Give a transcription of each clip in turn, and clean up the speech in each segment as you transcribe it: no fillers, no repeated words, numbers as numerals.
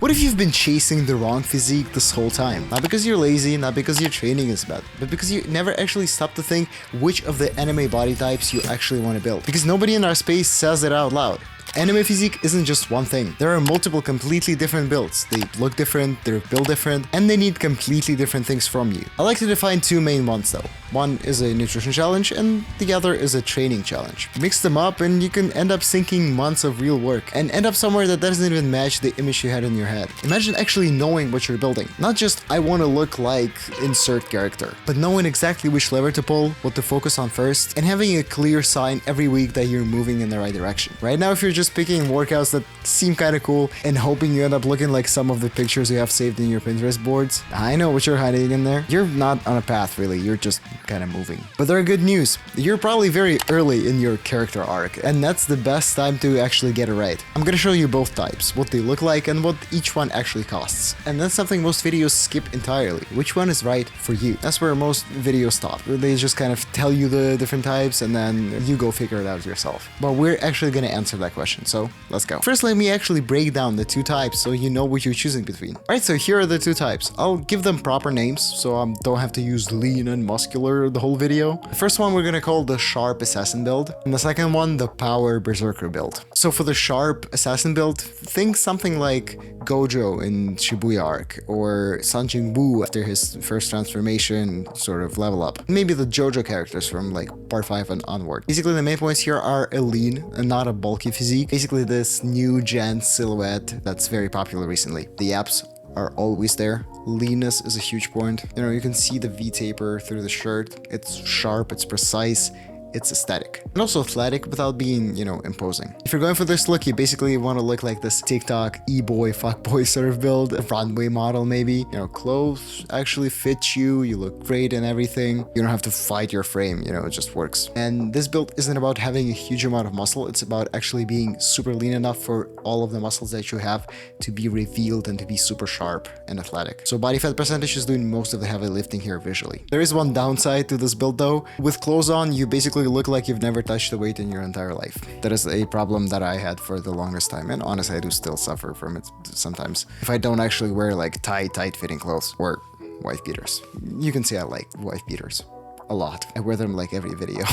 What if you've been chasing the wrong physique this whole time? Not because you're lazy, not because your training is bad, but because you never actually stop to think which of the anime body types you actually want to build. Because nobody in our space says it out loud. Anime physique isn't just one thing. There are multiple completely different builds. They look different, they're built different, and they need completely different things from you. I like to define two main ones though. One is a nutrition challenge and the other is a training challenge. Mix them up and you can end up sinking months of real work and end up somewhere that doesn't even match the image you had in your head. Imagine actually knowing what you're building. Not just I want to look like insert character, but knowing exactly which lever to pull, what to focus on first, and having a clear sign every week that you're moving in the right direction. Right now, if you're just picking workouts that seem kind of cool and hoping you end up looking like some of the pictures you have saved in your Pinterest boards, I know what you're hiding in there. You're not on a path really, you're just kind of moving. But there are good news. You're probably very early in your character arc, and that's the best time to actually get it right. I'm gonna show you both types, what they look like and what each one actually costs. And that's something most videos skip entirely. Which one is right for you? That's where most videos stop. They just kind of tell you the different types and then you go figure it out yourself. But we're actually gonna answer that question, so let's go. First, let me actually break down the two types so you know what you're choosing between. Alright, so here are the two types. I'll give them proper names so I don't have to use lean and muscular the whole video. The first one we're gonna call the sharp assassin build, and the second one the power berserker build. So for the sharp assassin build, think something like Gojo in Shibuya arc, or Sanjin Woo after his first transformation sort of level up. Maybe the JoJo characters from like part 5 and onward. Basically the main points here are a lean and not a bulky physique. Basically this new gen silhouette that's very popular recently. The abs are always there. Leanness is a huge point. You know, you can see the V-taper through the shirt. It's sharp, it's precise, it's aesthetic. And also athletic without being, you know, imposing. If you're going for this look, you basically want to look like this TikTok e-boy, fuckboy sort of build. A runway model maybe. You know, clothes actually fit you, you look great and everything. You don't have to fight your frame, you know, it just works. And this build isn't about having a huge amount of muscle, it's about actually being super lean enough for all of the muscles that you have to be revealed and to be super sharp and athletic. So body fat percentage is doing most of the heavy lifting here visually. There is one downside to this build though. With clothes on, you basically look like you've never touched a weight in your entire life. That is a problem that I had for the longest time, and honestly I do still suffer from it sometimes. If I don't actually wear like tight fitting clothes or wife beaters. You can see I like wife beaters a lot. I wear them like every video.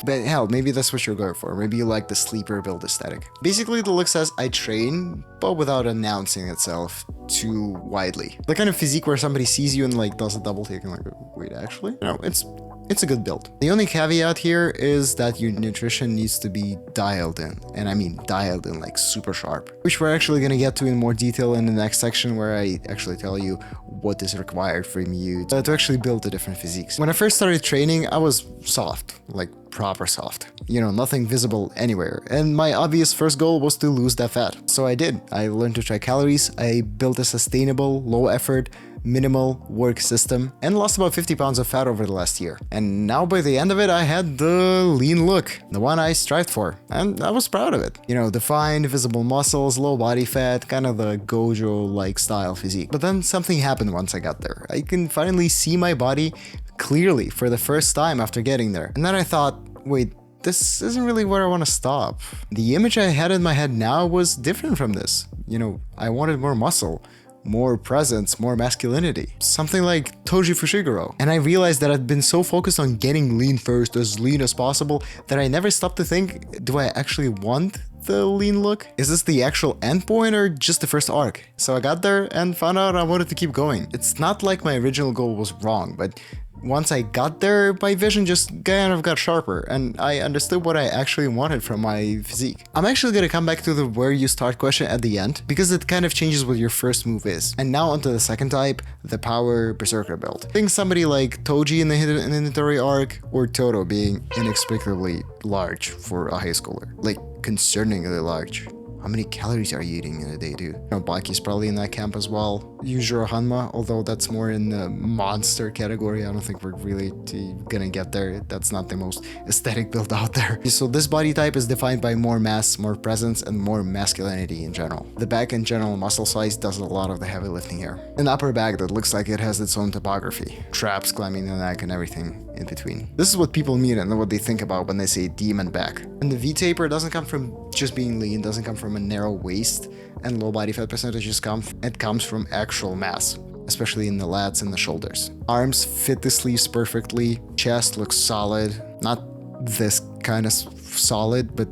But hell, maybe that's what you're going for. Maybe you like the sleeper build aesthetic. Basically, the look says I train, but without announcing itself too widely. The kind of physique where somebody sees you and like does a double take and like, wait, actually? No, it's a good build. The only caveat here is that your nutrition needs to be dialed in. And I mean dialed in like super sharp, which we're actually going to get to in more detail in the next section where I actually tell you what is required from you to actually build the different physiques. When I first started training, I was soft, like proper soft. You know, nothing visible anywhere. And my obvious first goal was to lose that fat. So I did. I learned to track calories. I built a sustainable, low effort, minimal work system and lost about 50 pounds of fat over the last year. And now by the end of it, I had the lean look, the one I strived for, and I was proud of it. You know, defined, visible muscles, low body fat, kind of the Gojo-like style physique. But then something happened once I got there. I can finally see my body clearly for the first time after getting there. And then I thought, wait, this isn't really where I want to stop. The image I had in my head now was different from this. You know, I wanted more muscle, more presence, more masculinity. Something like Toji Fushiguro. And I realized that I'd been so focused on getting lean first, as lean as possible, that I never stopped to think, do I actually want the lean look? Is this the actual endpoint or just the first arc? So I got there and found out I wanted to keep going. It's not like my original goal was wrong, but once I got there, my vision just kind of got sharper and I understood what I actually wanted from my physique. I'm actually gonna come back to the where you start question at the end because it kind of changes what your first move is. And now onto the second type, the power berserker build. Think somebody like Toji in the hidden inventory arc or Toto being inexplicably large for a high schooler. Like concerningly large. How many calories are you eating in a day, dude? You know, Baki's probably in that camp as well. Yujiro Hanma, although that's more in the monster category. I don't think we're really gonna get there. That's not the most aesthetic build out there. So this body type is defined by more mass, more presence, and more masculinity in general. The back and general muscle size does a lot of the heavy lifting here. An upper back that looks like it has its own topography. Traps climbing the neck and everything in between. This is what people mean and what they think about when they say demon back. And the V-taper doesn't come from just being lean doesn't come from a narrow waist and low body fat percentage. It comes from actual mass, especially in the lats and the shoulders. Arms fit the sleeves perfectly. Chest looks solid. Not this kind of solid, but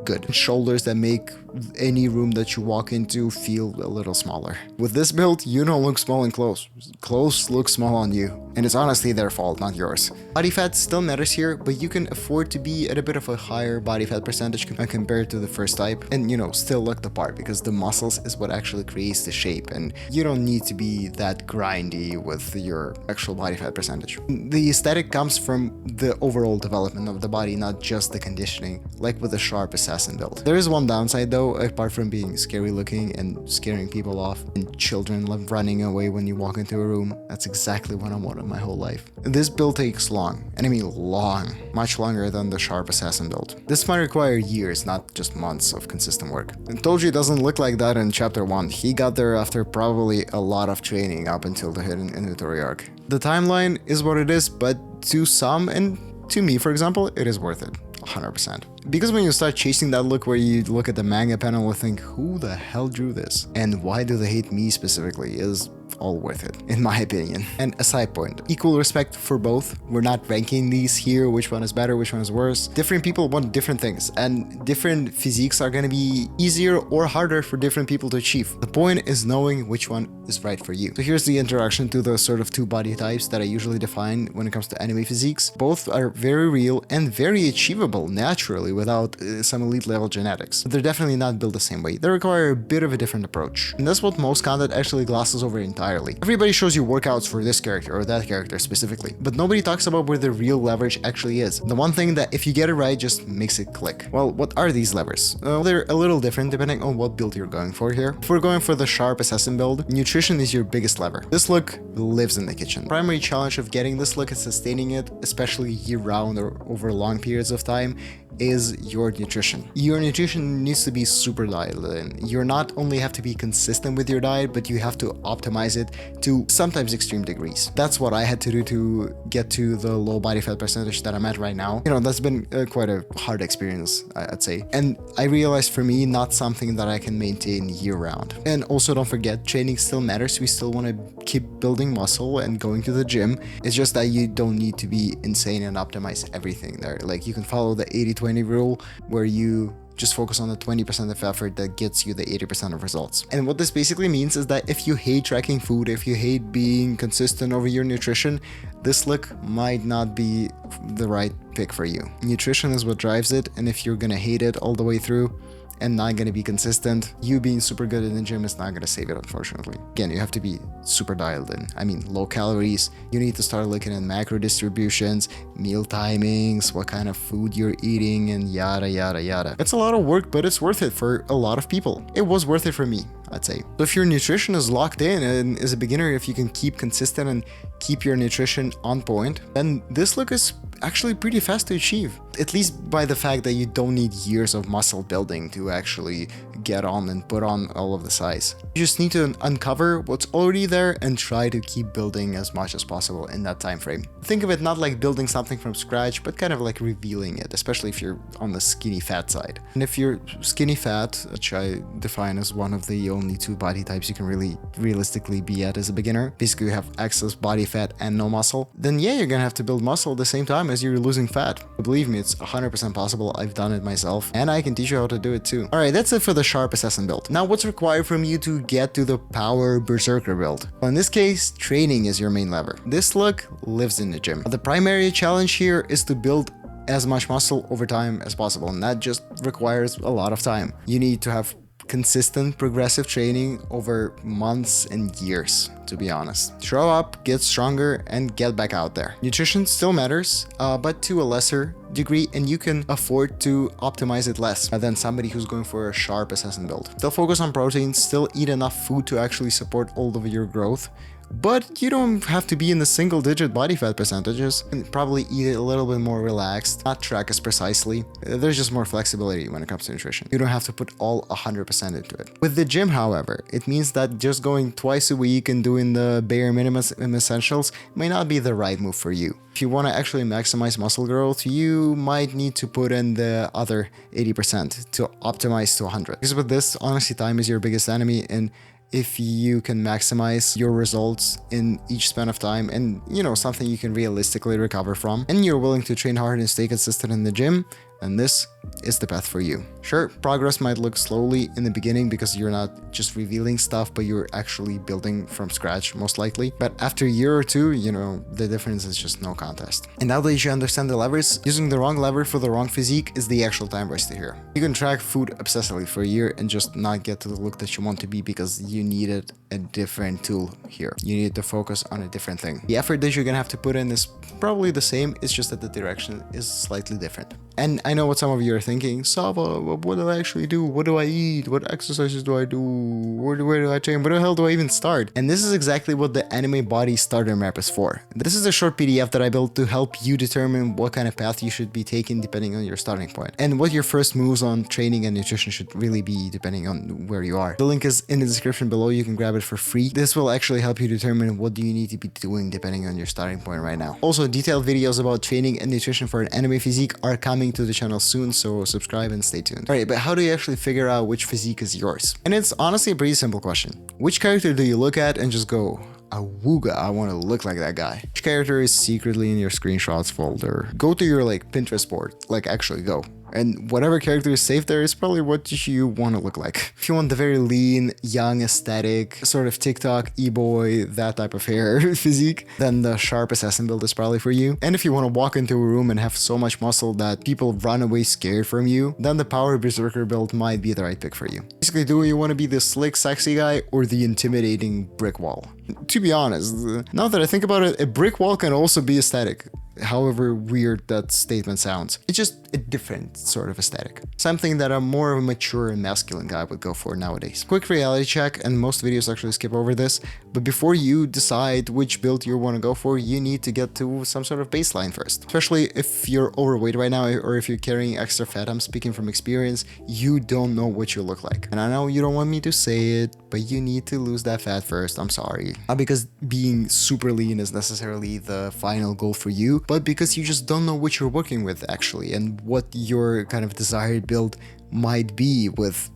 good. Shoulders that make any room that you walk into feel a little smaller. With this build, you don't look small in clothes. Clothes look small on you. And it's honestly their fault, not yours. Body fat still matters here, but you can afford to be at a bit of a higher body fat percentage compared to the first type. And still look the part, because the muscles is what actually creates the shape. And you don't need to be that grindy with your actual body fat percentage. The aesthetic comes from the overall development of the body, not just the conditioning, like with the sharp assassin build. There is one downside though, apart from being scary looking and scaring people off and children love running away when you walk into a room. That's exactly what I wanted my whole life. This build takes long, and I mean long, much longer than the sharp assassin build. This might require years, not just months of consistent work. I told you it doesn't look like that in chapter 1. He got there after probably a lot of training up until the hidden inventory arc. The timeline is what it is, but to some, and to me for example, it is worth it. 100%. Because when you start chasing that look where you look at the manga panel and think, who the hell drew this? And why do they hate me specifically? Is all worth it, in my opinion. And a side point, equal respect for both. We're not ranking these here, which one is better, which one is worse. Different people want different things, and different physiques are going to be easier or harder for different people to achieve. The point is knowing which one is right for you. So here's the introduction to the sort of two body types that I usually define when it comes to anime physiques. Both are very real and very achievable naturally without some elite level genetics. But they're definitely not built the same way. They require a bit of a different approach. And that's what most content actually glosses over entirely. Everybody shows you workouts for this character or that character specifically, but nobody talks about where the real leverage actually is. The one thing that if you get it right just makes it click. Well, what are these levers? They're a little different depending on what build you're going for here. If we're going for the sharp assassin build, nutrition is your biggest lever. This look lives in the kitchen. Primary challenge of getting this look and sustaining it, especially year-round or over long periods of time, is your nutrition. Your nutrition needs to be super dialed in. You not only have to be consistent with your diet, but you have to optimize it to sometimes extreme degrees. That's what I had to do to get to the low body fat percentage that I'm at right now. That's been quite a hard experience, I'd say. And I realized for me, not something that I can maintain year round. And also don't forget, training still matters. We still want to keep building muscle and going to the gym. It's just that you don't need to be insane and optimize everything there. Like you can follow the 80-20 rule where you just focus on the 20% of effort that gets you the 80% of results. And what this basically means is that if you hate tracking food, if you hate being consistent over your nutrition, this look might not be the right pick for you. Nutrition is what drives it, and if you're gonna hate it all the way through and not going to be consistent, you being super good in the gym is not going to save it, unfortunately. Again, you have to be super dialed in. I mean, low calories, you need to start looking at macro distributions, meal timings, what kind of food you're eating, and yada, yada, yada. It's a lot of work, but it's worth it for a lot of people. It was worth it for me, I'd say. So if your nutrition is locked in, and as a beginner, if you can keep consistent and keep your nutrition on point, then this look is actually pretty fast to achieve, at least by the fact that you don't need years of muscle building to actually get on and put on all of the size. You just need to uncover what's already there and try to keep building as much as possible in that time frame. Think of it not like building something from scratch, but kind of like revealing it, especially if you're on the skinny fat side. And if you're skinny fat, which I define as one of the only two body types you can really realistically be at as a beginner, basically you have excess body fat and no muscle, then yeah, you're gonna have to build muscle at the same time as you're losing fat. But believe me, it's 100% possible. I've done it myself, and I can teach you how to do it too. Alright, that's it for the sharp assassin build. Now what's required from you to get to the power berserker build? Well, in this case, training is your main lever. This look lives in the gym. The primary challenge here is to build as much muscle over time as possible, and that just requires a lot of time. You need to have consistent progressive training over months and years, to be honest. Show up, get stronger, and get back out there. Nutrition still matters, but to a lesser degree, and you can afford to optimize it less than somebody who's going for a sharp assassin build. Still focus on protein, still eat enough food to actually support all of your growth, but you don't have to be in the single-digit body fat percentages. And probably eat a little bit more relaxed, not track as precisely. There's just more flexibility when it comes to nutrition. You don't have to put all 100% into it. With the gym, however, it means that just going twice a week and doing the bare minimum essentials may not be the right move for you. If you want to actually maximize muscle growth, you might need to put in the other 80% to optimize to 100. Because with this, honestly, time is your biggest enemy, and if you can maximize your results in each span of time and, you know, something you can realistically recover from, and you're willing to train hard and stay consistent in the gym, then this is the path for you. Sure, progress might look slowly in the beginning because you're not just revealing stuff, but you're actually building from scratch, most likely. But after a year or two, you know, the difference is just no contest. And now that you understand the levers, using the wrong lever for the wrong physique is the actual time waster here. You can track food obsessively for a year and just not get to the look that you want to be because you needed a different tool here. You need to focus on a different thing. The effort that you're gonna have to put in is probably the same, it's just that the direction is slightly different. And I know what some of you are thinking, Savva, what do I actually do? What do I eat? What exercises do I do? Where do I train? Where the hell do I even start? And this is exactly what the anime body starter map is for. This is a short PDF that I built to help you determine what kind of path you should be taking depending on your starting point, and what your first moves on training and nutrition should really be depending on where you are. The link is in the description below. You can grab it for free. This will actually help you determine what do you need to be doing depending on your starting point right now. Also, detailed videos about training and nutrition for an anime physique are coming to the channel soon, so subscribe and stay tuned. Alright, but how do you actually figure out which physique is yours? And it's honestly a pretty simple question. Which character do you look at and just go, awooga, I want to look like that guy? Which character is secretly in your screenshots folder? Go to your Pinterest board, actually go. And whatever character is saved there is probably what you want to look like. If you want the very lean, young aesthetic, sort of TikTok, e-boy, that type of hair physique, then the sharp assassin build is probably for you. And if you want to walk into a room and have so much muscle that people run away scared from you, then the power berserker build might be the right pick for you. Basically, do you want to be the slick, sexy guy or the intimidating brick wall? To be honest, now that I think about it, a brick wall can also be aesthetic. However weird that statement sounds. It's just a different sort of aesthetic. Something that a more mature and masculine guy would go for nowadays. Quick reality check, and most videos actually skip over this, but before you decide which build you want to go for, you need to get to some sort of baseline first. Especially if you're overweight right now, or if you're carrying extra fat. I'm speaking from experience. You don't know what you look like. And I know you don't want me to say it, but you need to lose that fat first. I'm sorry. Not because being super lean is necessarily the final goal for you, but because you just don't know what you're working with actually, and what your kind of desired build might be with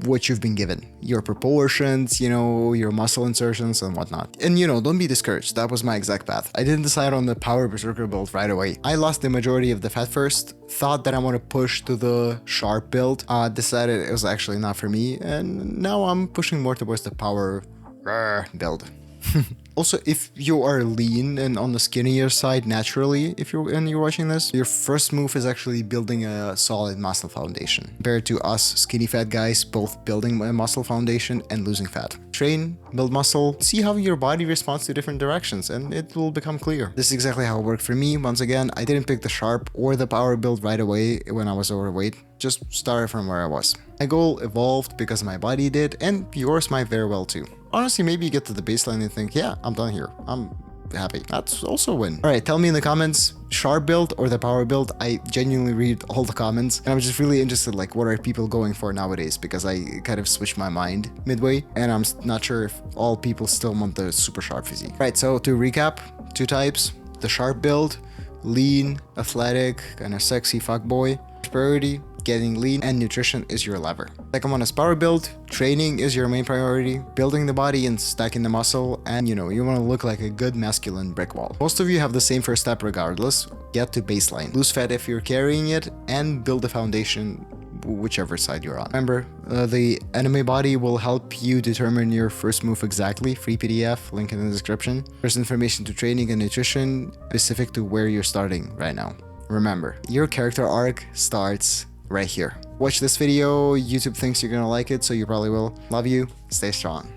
what you've been given, your proportions, you know, your muscle insertions and whatnot. And you know, don't be discouraged. That was my exact path. I didn't decide on the power berserker build right away. I lost the majority of the fat first, thought that I want to push to the sharp build, decided it was actually not for me, and now I'm pushing more towards the power build. Also, if you are lean and on the skinnier side naturally, if you're watching this, your first move is actually building a solid muscle foundation. Compared to us skinny fat guys, both building a muscle foundation and losing fat. Train, build muscle, see how your body responds to different directions, and it will become clear. This is exactly how it worked for me. Once again, I didn't pick the sharp or the power build right away when I was overweight. Just started from where I was. My goal evolved because my body did, and yours might very well too. Honestly, maybe you get to the baseline and think, yeah, I'm done here. I'm happy. That's also a win. All right, tell me in the comments, sharp build or the power build? I genuinely read all the comments, and I'm just really interested, what are people going for nowadays? Because I kind of switched my mind midway, and I'm not sure if all people still want the super sharp physique. All right, so to recap, 2 types: the sharp build, lean, athletic, kind of sexy fuckboy. Priority, getting lean, and nutrition is your lever. Second one is power build. Training is your main priority, building the body and stacking the muscle, and you want to look like a good masculine brick wall. Most of you have the same first step regardless. Get to baseline, lose fat if you're carrying it, and build a foundation whichever side you're on. Remember, the anime body will help you determine your first move exactly. Free PDF, link in the description. There's information to training and nutrition specific to where you're starting right now. Remember, your character arc starts right here. Watch this video. YouTube thinks you're gonna like it, so you probably will. Love you. Stay strong.